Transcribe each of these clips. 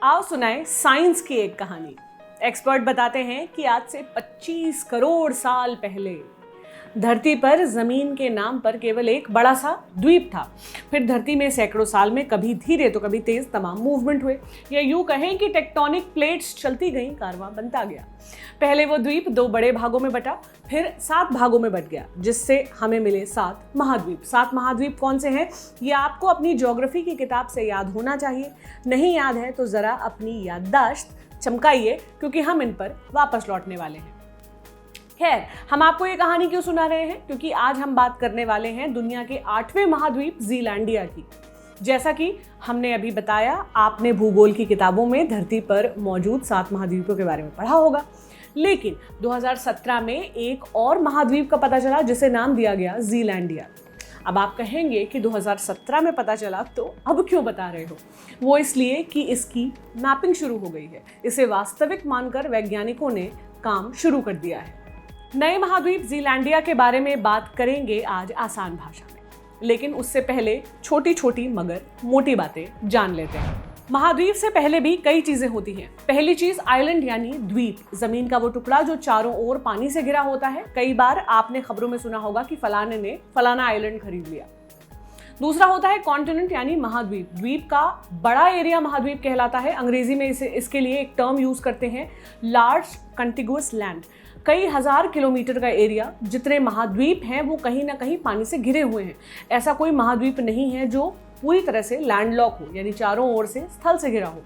आओ सुनाएं साइंस की एक कहानी। एक्सपर्ट बताते हैं कि आज से 25 करोड़ साल पहले धरती पर जमीन के नाम पर केवल एक बड़ा सा द्वीप था। फिर धरती में सैकड़ों साल में कभी धीरे तो कभी तेज तमाम मूवमेंट हुए, या यूं कहें कि टेक्टोनिक प्लेट्स चलती गईं, कारवां बनता गया। पहले वो द्वीप 2 बड़े भागों में बटा, फिर 7 भागों में बट गया, जिससे हमें मिले 7 महाद्वीप। 7 महाद्वीप कौन से हैं ये आपको अपनी ज्योग्राफी की किताब से याद होना चाहिए। नहीं याद है तो जरा अपनी याददाश्त चमकाइए, क्योंकि हम इन पर वापस लौटने वाले हैं। खैर, हम आपको ये कहानी क्यों सुना रहे हैं? क्योंकि आज हम बात करने वाले हैं दुनिया के 8वें महाद्वीप ज़ीलैंडिया की। जैसा कि हमने अभी बताया, आपने भूगोल की किताबों में धरती पर मौजूद 7 महाद्वीपों के बारे में पढ़ा होगा, लेकिन 2017 में एक और महाद्वीप का पता चला जिसे नाम दिया गया ज़ीलैंडिया। अब आप कहेंगे कि 2017 में पता चला तो अब क्यों बता रहे हो? वो इसलिए कि इसकी मैपिंग शुरू हो गई है। इसे वास्तविक मानकर वैज्ञानिकों ने काम शुरू कर दिया है। नए महाद्वीप ज़ीलैंडिया के बारे में बात करेंगे आज आसान भाषा में, लेकिन उससे पहले छोटी छोटी मगर मोटी बातें जान लेते हैं। महाद्वीप से पहले भी कई चीजें होती हैं। पहली चीज आइलैंड यानी द्वीप, जमीन का वो टुकड़ा जो चारों ओर पानी से घिरा होता है। कई बार आपने खबरों में सुना होगा कि फलाने ने फलाना आइलैंड खरीद लिया। दूसरा होता है कॉन्टिनेंट यानी महाद्वीप। द्वीप का बड़ा एरिया महाद्वीप कहलाता है। अंग्रेजी में इसके लिए एक टर्म यूज करते हैं, लार्ज कंटिगुअस लैंड। कई हजार किलोमीटर का एरिया, जितने महाद्वीप हैं वो कहीं ना कहीं पानी से घिरे हुए हैं। ऐसा कोई महाद्वीप नहीं है जो पूरी तरह से लैंडलॉक हो, यानी चारों ओर से स्थल से घिरा हो।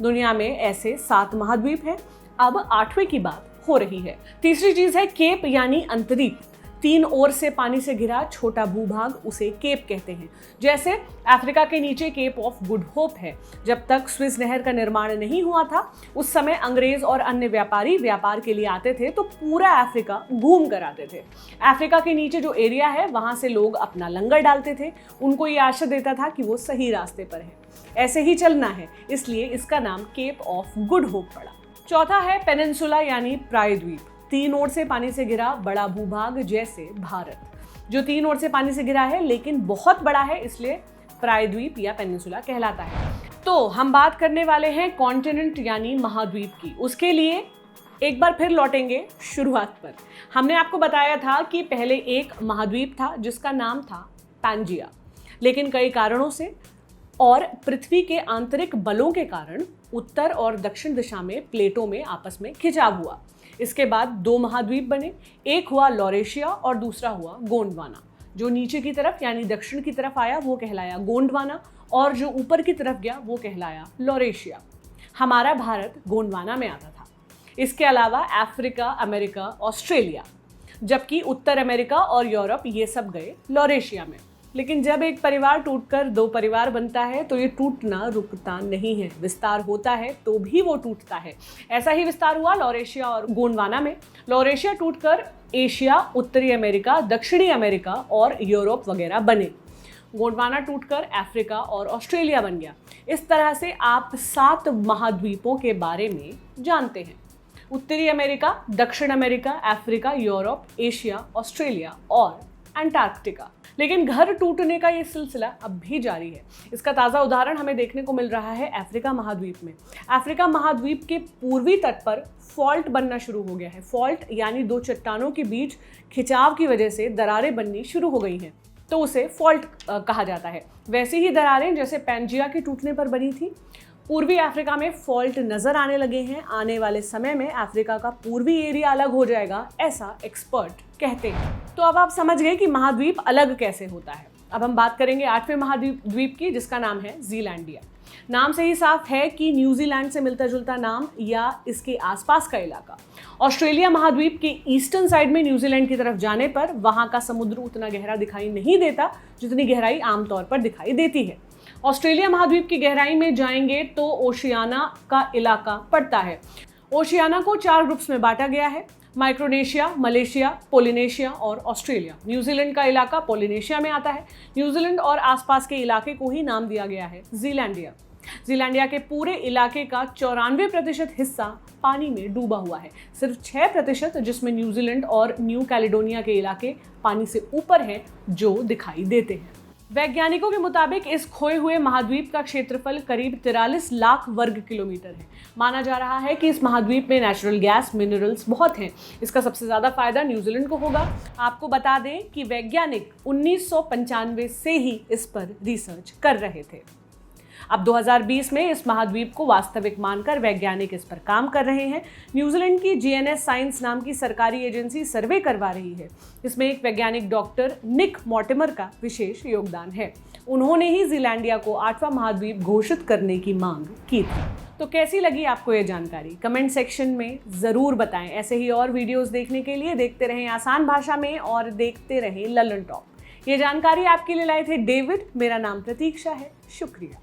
दुनिया में ऐसे 7 महाद्वीप हैं। अब 8वें की बात हो रही है। तीसरी चीज है केप यानी अंतरीप। 3 ओर से पानी से घिरा छोटा भूभाग, उसे केप कहते हैं। जैसे अफ्रीका के नीचे केप ऑफ गुड होप है। जब तक स्विस नहर का निर्माण नहीं हुआ था, उस समय अंग्रेज और अन्य व्यापारी व्यापार के लिए आते थे तो पूरा अफ्रीका घूम कर आते थे। अफ्रीका के नीचे जो एरिया है वहां से लोग अपना लंगर डालते थे। उनको ये आशा देता था कि वो सही रास्ते पर है, ऐसे ही चलना है, इसलिए इसका नाम केप ऑफ गुड होप पड़ा। चौथा है पेनिनसुला यानी प्रायद्वीप। 3 ओर से पानी से घिरा बड़ा भूभाग, जैसे भारत जो 3 ओर से पानी से घिरा है लेकिन बहुत बड़ा है, इसलिए प्रायद्वीप या पेनिनसुला कहलाता है। तो हम बात करने वाले हैं कॉन्टिनेंट यानी महाद्वीप की। उसके लिए एक बार फिर लौटेंगे शुरुआत पर। हमने आपको बताया था कि पहले एक महाद्वीप था जिसका नाम था पैंजिया, लेकिन कई कारणों से और पृथ्वी के आंतरिक बलों के कारण उत्तर और दक्षिण दिशा में प्लेटों में आपस में खिंचाव हुआ। इसके बाद 2 महाद्वीप बने। एक हुआ लॉरेशिया और दूसरा हुआ गोंडवाना। जो नीचे की तरफ यानी दक्षिण की तरफ आया वो कहलाया गोंडवाना, और जो ऊपर की तरफ गया वो कहलाया लॉरेशिया। हमारा भारत गोंडवाना में आता था। इसके अलावा अफ्रीका, अमेरिका, ऑस्ट्रेलिया, जबकि उत्तर अमेरिका और यूरोप ये सब गए लॉरेशिया में। लेकिन जब एक परिवार टूटकर 2 परिवार बनता है तो ये टूटना रुकता नहीं है, विस्तार होता है तो भी वो टूटता है। ऐसा ही विस्तार हुआ लॉरेशिया और गोंडवाना में। लॉरेशिया टूटकर एशिया, उत्तरी अमेरिका, दक्षिणी अमेरिका और यूरोप वगैरह बने। गोंडवाना टूटकर अफ्रीका और ऑस्ट्रेलिया बन गया। इस तरह से आप 7 महाद्वीपों के बारे में जानते हैं। उत्तरी अमेरिका, दक्षिण America, Africa, Europe, Asia, Australia और अंटार्कटिका। लेकिन घर टूटने का ये सिलसिला अब भी जारी है। इसका ताज़ा उदाहरण हमें देखने को मिल रहा है अफ्रीका महाद्वीप में। अफ्रीका महाद्वीप के पूर्वी तट पर फॉल्ट बनना शुरू हो गया है। फॉल्ट यानी 2 चट्टानों के बीच खिंचाव की वजह से दरारें बननी शुरू हो गई हैं, तो उसे फॉल्ट कहा जाता है। वैसी ही दरारें जैसे पैंजिया के टूटने पर बनी थी, पूर्वी अफ्रीका में फॉल्ट नजर आने लगे हैं। आने वाले समय में अफ्रीका का पूर्वी एरिया अलग हो जाएगा, ऐसा एक्सपर्ट कहते हैं। तो अब आप समझ गए कि महाद्वीप अलग कैसे होता है। अब हम बात करेंगे 8वें महाद्वीप की, जिसका नाम है ज़ीलैंडिया। नाम से ही साफ है कि न्यूजीलैंड से मिलता जुलता नाम या इसके आसपास का इलाका। ऑस्ट्रेलिया महाद्वीप के ईस्टर्न साइड में न्यूजीलैंड की तरफ जाने पर वहां का समुद्र उतना गहरा दिखाई नहीं देता जितनी गहराई आमतौर पर दिखाई देती है। ऑस्ट्रेलिया महाद्वीप की गहराई में जाएंगे तो ओशियाना का इलाका पड़ता है। ओशियाना को 4 ग्रुप्स में बांटा गया है, माइक्रोनेशिया, मलेशिया, पोलिनेशिया और ऑस्ट्रेलिया। न्यूजीलैंड का इलाका पोलिनेशिया में आता है। न्यूजीलैंड और आसपास के इलाके को ही नाम दिया गया है ज़ीलैंडिया। ज़ीलैंडिया के पूरे इलाके का 94% हिस्सा पानी में डूबा हुआ है। सिर्फ 6% जिसमें न्यूजीलैंड और न्यू कैलेडोनिया के इलाके पानी से ऊपर हैं जो दिखाई देते हैं। वैज्ञानिकों के मुताबिक इस खोए हुए महाद्वीप का क्षेत्रफल करीब 43 लाख वर्ग किलोमीटर है। माना जा रहा है कि इस महाद्वीप में नेचुरल गैस, मिनरल्स बहुत हैं। इसका सबसे ज़्यादा फायदा न्यूजीलैंड को होगा। आपको बता दें कि वैज्ञानिक 1995 से ही इस पर रिसर्च कर रहे थे। अब 2020 में इस महाद्वीप को वास्तविक मानकर वैज्ञानिक इस पर काम कर रहे हैं। न्यूजीलैंड की जीएनएस साइंस नाम की सरकारी एजेंसी सर्वे करवा रही है। इसमें एक वैज्ञानिक डॉक्टर निक मॉर्टिमर का विशेष योगदान है। उन्होंने ही जीलैंडिया को 8वां महाद्वीप घोषित करने की मांग की थी। तो कैसी लगी आपको ये जानकारी? कमेंट सेक्शन में ज़रूर बताएं। ऐसे ही और वीडियोस देखने के लिए देखते रहें आसान भाषा में और देखते रहें लल्लन टॉप। ये जानकारी आपके लिए लाए थे डेविड। मेरा नाम प्रतीक्षा है। शुक्रिया।